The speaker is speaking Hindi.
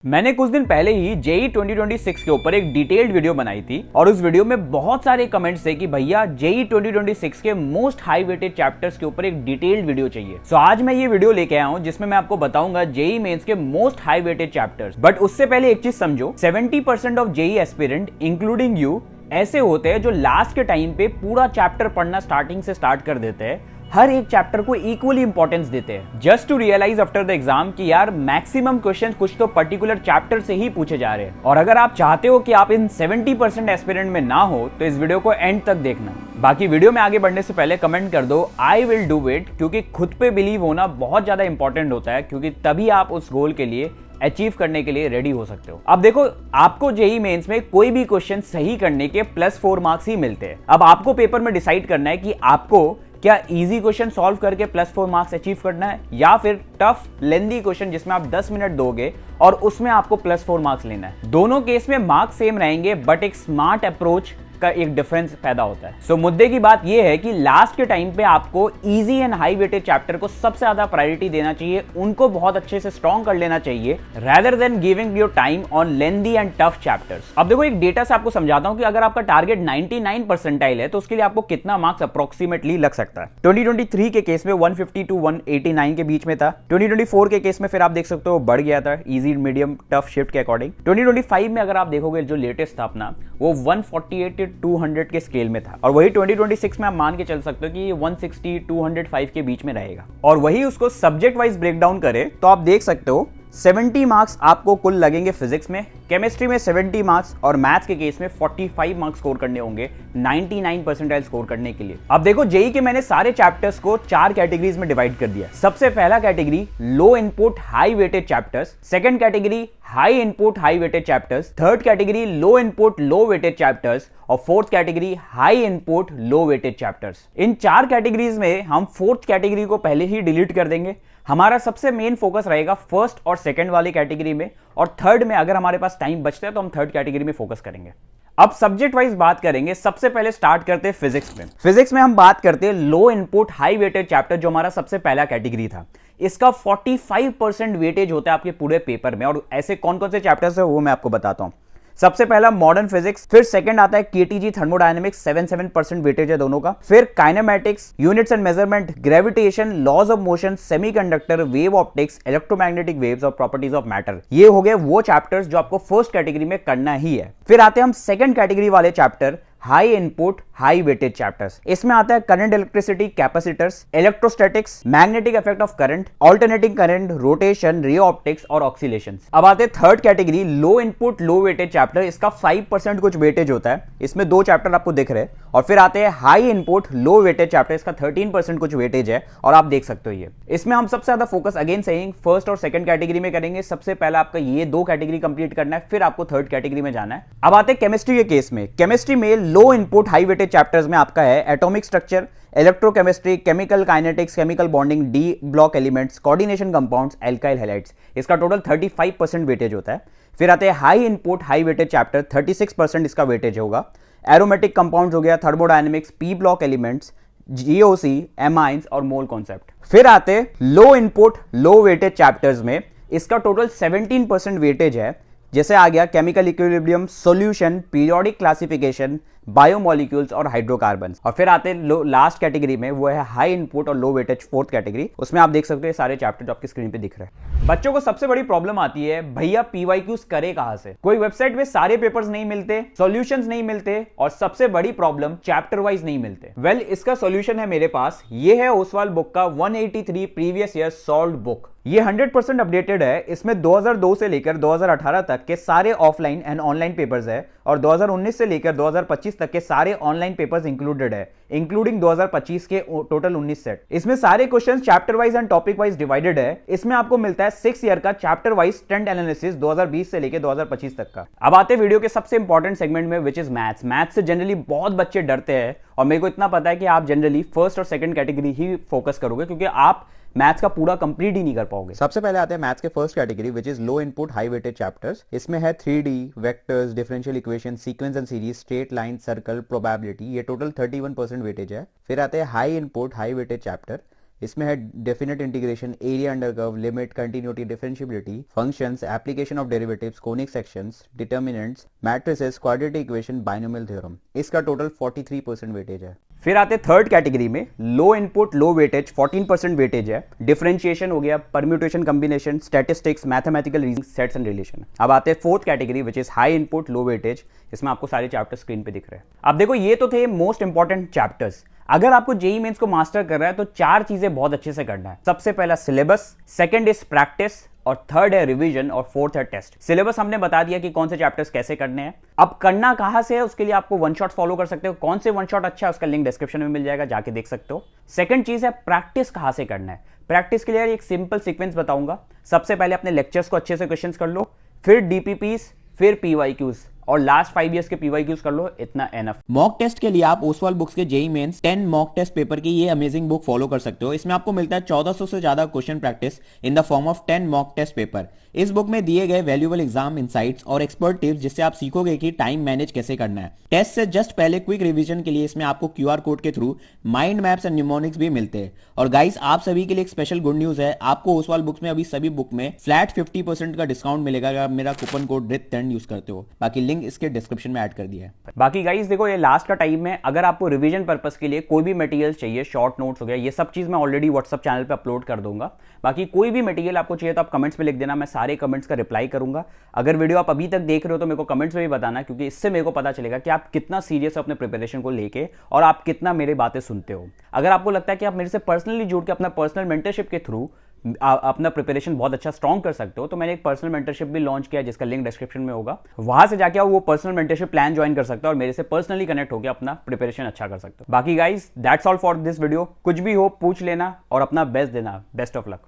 मैंने कुछ दिन पहले ही जेई 2026 के ऊपर एक डिटेल्ड वीडियो बनाई थी और उस वीडियो में बहुत सारे कमेंट्स थे कि भैया जेई 2026 के मोस्ट हाई वेटेड चैप्टर्स के ऊपर एक डिटेल्ड वीडियो चाहिए। सो आज मैं ये वीडियो लेके आया हूँ जिसमें मैं आपको बताऊंगा जेई मेंस के most high weighted chapters. But उससे पहले एक चीज समझो, 70% of JEE aspirant including you ऐसे होते हैं जो लास्ट के टाइम पे पूरा चैप्टर पढ़ना स्टार्टिंग से स्टार्ट कर देते हैं, हर एक चैप्टर को इक्वली इंपॉर्टेंस देते हैं just to realise after the exam कि यार मैक्सिमम क्वेश्चंस कुछ तो पर्टिकुलर चैप्टर से ही पूछे जा रहे हैं। और अगर आप चाहते हो कि आप इन 70% एस्पिरेंट में ना हो तो इस वीडियो को एंड तक देखना। बाकी वीडियो में आगे बढ़ने से पहले कमेंट कर दो आई विल डू इट, क्योंकि खुद पे बिलीव होना बहुत ज्यादा इंपॉर्टेंट होता है, क्योंकि तभी आप उस गोल के लिए अचीव करने के लिए रेडी हो सकते हो। अब देखो, आपको जेई मेंस में कोई भी क्वेश्चन सही करने के +4 मार्क्स ही मिलते हैं। अब आपको पेपर में डिसाइड करना है कि आपको क्या इजी क्वेश्चन सॉल्व करके +4 मार्क्स अचीव करना है या फिर टफ लेंदी क्वेश्चन जिसमें आप 10 मिनट दोगे और उसमें आपको +4 मार्क्स लेना है। दोनों केस में मार्क्स सेम रहेंगे बट एक स्मार्ट अप्रोच का एक डिफरेंस पैदा होता है। सो मुद्दे की बात यह है कि लास्ट के टाइम पे आपको easy and high weighted chapter को सबसे ज्यादा प्रायोरिटी देना चाहिए, उनको बहुत अच्छे से स्ट्रॉन्ग कर लेना चाहिए rather than giving your time on lengthy and tough chapters. अब देखो, एक डेटा से आपको समझाता हूं कि अगर आपका टारगेट 99 परसेंटाइल है तो उसके लिए आपको कितना मार्क्स अप्रोक्सीमेटली लग सकता है। 2023 के केस में 150 to 189 के बीच में था। 2024 के केस में फिर आप देख सकते हो बढ़ गया था इजी मीडियम टफ शिफ्ट के अकॉर्डिंग। 2025 में अगर आप देखोगे जो लेटेस्ट था अपना, वो 148 200 के स्केल में था और वही 2026 में आप मान के चल सकते हो कि ये 160 205 के बीच में रहेगा। और वही उसको सब्जेक्ट वाइज ब्रेक डाउन करे तो आप देख सकते हो 70 मार्क्स आपको कुल लगेंगे फिजिक्स में, केमिस्ट्री में 70 मार्क्स और मैथ्स के केस में 45 मार्क्स स्कोर करने होंगे 99 परसेंटाइल स्कोर करने के लिए। अब देखो, जेई के मैंने सारे चैप्टर्स को 4 कैटेगरीज में डिवाइड कर दिया। सबसे पहला category low input high weighted chapters, second category high input high weighted chapters, third category low input low weighted chapters और fourth category high input low weighted chapters. इन 4 कैटेगरीज में हम फोर्थ कैटेगरी को पहले ही डिलीट कर देंगे। हमारा सबसे मेन फोकस रहेगा फर्स्ट और सेकंड वाली कैटेगरी में, और थर्ड में अगर हमारे पास टाइम बचता है तो हम थर्ड कैटेगरी में फोकस करेंगे। अब सब्जेक्ट वाइज बात करेंगे। सबसे पहले स्टार्ट करते हैं फिजिक्स में। फिजिक्स में हम बात करते हैं लो इनपुट हाई वेटेड चैप्टर, जो हमारा सबसे पहला कैटेगरी था। इसका 45% वेटेज होता है आपके पूरे पेपर में। और ऐसे कौन कौन से चैप्टर्स है वो मैं आपको बताता हूं। सबसे पहला मॉडर्न फिजिक्स, फिर सेकंड आता है केटीजी थर्मोडायनेमिक्स, 7% वेटेज है दोनों का। फिर kinematics, units and measurement, gravitation, laws of motion, semiconductor, wave optics, electromagnetic waves और प्रॉपर्टीज ऑफ मैटर। ये हो गए वो चैप्टर्स जो आपको फर्स्ट कैटेगरी में करना ही है। फिर आते हैं हम सेकंड कैटेगरी वाले chapter, high input high weightage chapters. इसमें आता है current, electricity, capacitors, electrostatics, magnetic effect of current, alternating current, rotation, ray optics और ऑक्सीलेशंस। अब आते हैं थर्ड कैटेगरी, लो इनपुट लो वेटेज चैप्टर। इसका 5% कुछ वेटेज होता है। इसमें 2 चैप्टर आपको दिख रहे हैं। और फिर आते हैं हाई इनपुट लो वेटेज चैप्टर। इसका 13% कुछ वेटेज है और आप देख सकते हो ये। इसमें हम सबसे ज्यादा फोकस अगेन सेइंग फर्स्ट और सेकंड कैटेगरी में करेंगे। सबसे पहला आपका ये 2 कैटेगरी कंप्लीट करना है, फिर आपको थर्ड कैटेगरी में जाना है। अब आते हैं केमिस्ट्री के केस में। केमिस्ट्री में लो इनपुट हाई वेटेज चैप्टर्स में आपका है atomic structure, electrochemistry, chemical kinetics, chemical bonding, D block elements, coordination compounds, alkyl halides. इसका टोटल 35% वेटेज होता है। फिर आते हैं high input high weightage chapter, 36% इसका वेटेज होगा। एरोमेटिक कंपाउंड्स हो गया, thermodynamics, P block elements, GOC, amines और मोल कॉन्सेप्ट। फिर आते लो इनपुट लो वेटेज चैप्टर्स में, इसका टोटल 17% वेटेज है। जैसे आ गया chemical equilibrium, solution, periodic classification, biomolecules और हाइड्रोकार्बन्स। और फिर आते लास्ट कैटेगरी में, वो है हाई इनपुट और लो वेटेज फोर्थ कैटेगरी। उसमें आप देख सकते हो सारे चैप्टर जो आपकी स्क्रीन पे दिख रहे हैं। बच्चों को सबसे बड़ी प्रॉब्लम आती है, भैया पीवाईक्यूज करे कहां से? कोई वेबसाइट पे सारे पेपर्स नहीं मिलते, सॉल्यूशंस नहीं मिलते और सबसे बड़ी प्रॉब्लम चैप्टर वाइज नहीं मिलते। वेल, इसका सॉल्यूशन है मेरे पास। ये है ओसवाल बुक का 183 प्रीवियस ईयर सॉल्व्ड बुक। ये 100% अपडेटेड है। इसमें 2002 से लेकर 2018 तक के सारे ऑफलाइन एंड ऑनलाइन पेपर्स है और 2019 से लेकर 2025 तक के सारे ऑनलाइन पेपर्स इंक्लूडेड है, इंक्लूडिंग 2025 के टोटल 19 सेट। इसमें सारे questions chapter wise and topic wise divided है। इसमें आपको मिलता है 6 ईयर का चैप्टर वाइज ट्रेंड एनालिसिस 2020 से लेकर 2025 तक का। अब आते हैं वीडियो के सबसे इंपॉर्टेंट सेगमेंट में, विच इज मैथ्स। मैथ्स से जनरली बहुत बच्चे डरते हैं और मेरे को इतना पता है कि आप जनरली फर्स्ट और सेकंड कैटेगरी ही फोकस करोगे, क्योंकि आप मैथ्स का पूरा कंप्लीट ही नहीं कर पाओगे। सबसे पहले आते हैं मैथ्स के first category, which is low input high weighted chapters. इसमें है 3D, vectors, differential equation, sequence and series, straight line, circle, probability. ये टोटल 31% वेटेज है। फिर आते हैं high input high weighted chapter. इसमें है definite integration, area under curve, limit, continuity, differentiability, functions, application of derivatives, conic sections, determinants, matrices, quadratic equation, binomial theorem. इसका टोटल 43% वेटेज है। फिर आते थर्ड कैटेगरी में, लो इनपुट लो वेटेज, 14% वेटेज है। डिफरेंशिएशन हो गया, permutation, combination, statistics, mathematical reasoning, sets and relation. अब आते हैं fourth category which is high input low weightage. इसमें आपको सारे चैप्टर स्क्रीन पे दिख रहे हैं। अब देखो, ये तो थे मोस्ट इंपॉर्टेंट चैप्टर्स। अगर आपको जेई मेंस को मास्टर कर रहा है तो 4 चीजें बहुत अच्छे से करना है। सबसे पहला सिलेबस, सेकंड इज प्रैक्टिस, और थर्ड है रिवीजन, और फोर्थ है टेस्ट। सिलेबस हमने बता दिया कि कौन से चैप्टर्स कैसे करने हैं। अब करना कहां से है, उसके लिए आपको वन शॉट फॉलो कर सकते हो। कौन से वन शॉट अच्छा है उसका लिंक डिस्क्रिप्शन में मिल जाएगा, जाके देख सकते हो। सेकंड चीज है प्रैक्टिस कहां से करना है। प्रैक्टिस के लिए एक सिंपल सीक्वेंस बताऊंगा। सबसे पहले अपने लेक्चर्स को अच्छे से क्वेश्चंस कर लो, फिर डीपीपीस, फिर पीवाईक्यूज, और लास्ट 5 इयर्स के पीवाईक्यूज कर लो। इतना एनफ। मॉक टेस्ट के लिए आप ओसवाल बुक्स के JEE mains 10 mock test paper की ये अमेजिंग बुक फॉलो कर सकते हो। इसमें आपको मिलता है 1400 से ज्यादा question practice in the form of 10 mock test paper. इस बुक में दिए गए वैल्यूएबल एग्जाम इनसाइट्स और एक्सपर्ट टिप्स, जिससे आप सीखोगे कि टाइम मैनेज कैसे करना है। टेस्ट से जस्ट पहले क्विक रिवीजन के लिए इसमें आपको क्यूआर कोड के through mind maps and mnemonics भी मिलते हैं। और गाइस, आप सभी के लिए एक स्पेशल गुड न्यूज है। आपको ओसवाल बुक्स में अभी सभी बुक में फ्लैट 50% का डिस्काउंट मिलेगा अगर आप मेरा कूपन कोड RIT10 यूज करते हो। बाकी लिंक इसके डिस्क्रिप्शन में ऐड कर दिया है। बाकी गाइस देखो, ये लास्ट का टाइम है। अगर आपको रिवीजन पर्पस के लिए कोई भी मटेरियल चाहिए, शॉर्ट नोट्स हो गया, ये सब चीज मैं ऑलरेडी व्हाट्सअप चैनल पे अपलोड कर दूंगा। बाकी कोई भी मटेरियल आपको चाहिए तो आप कमेंट्स में लिख देना, मैं सारे कमेंट्स का रिप्लाई करूंगा। अगर वीडियो आप अभी तक देख रहे हो तो मेरे को कमेंट्स में भी बताना, क्योंकि इससे मेरे को पता चलेगा कि आप कितना सीरियस हो अपने प्रिपरेशन को लेके और आप कितना मेरी बातें सुनते हो। अगर आपको लगता है कि आप मेरे से पर्सनली जुड़ के अपना पर्सनल मेंटरशिप के थ्रू अपना प्रिपरेशन बहुत अच्छा स्ट्रॉन्ग कर सकते हो, तो मैंने एक पर्सनल मेंटरशिप भी लॉन्च किया जिसका लिंक डिस्क्रिप्शन में होगा। वहां से जाके आप वो पर्सनल मेंटरशिप प्लान ज्वाइन कर सकते हो और मेरे से पर्सनली कनेक्ट होकर अपना प्रिपरेशन अच्छा कर सकते हो। बाकी guys, that's all for this video. कुछ भी हो पूछ लेना और अपना बेस्ट देना। Best of luck.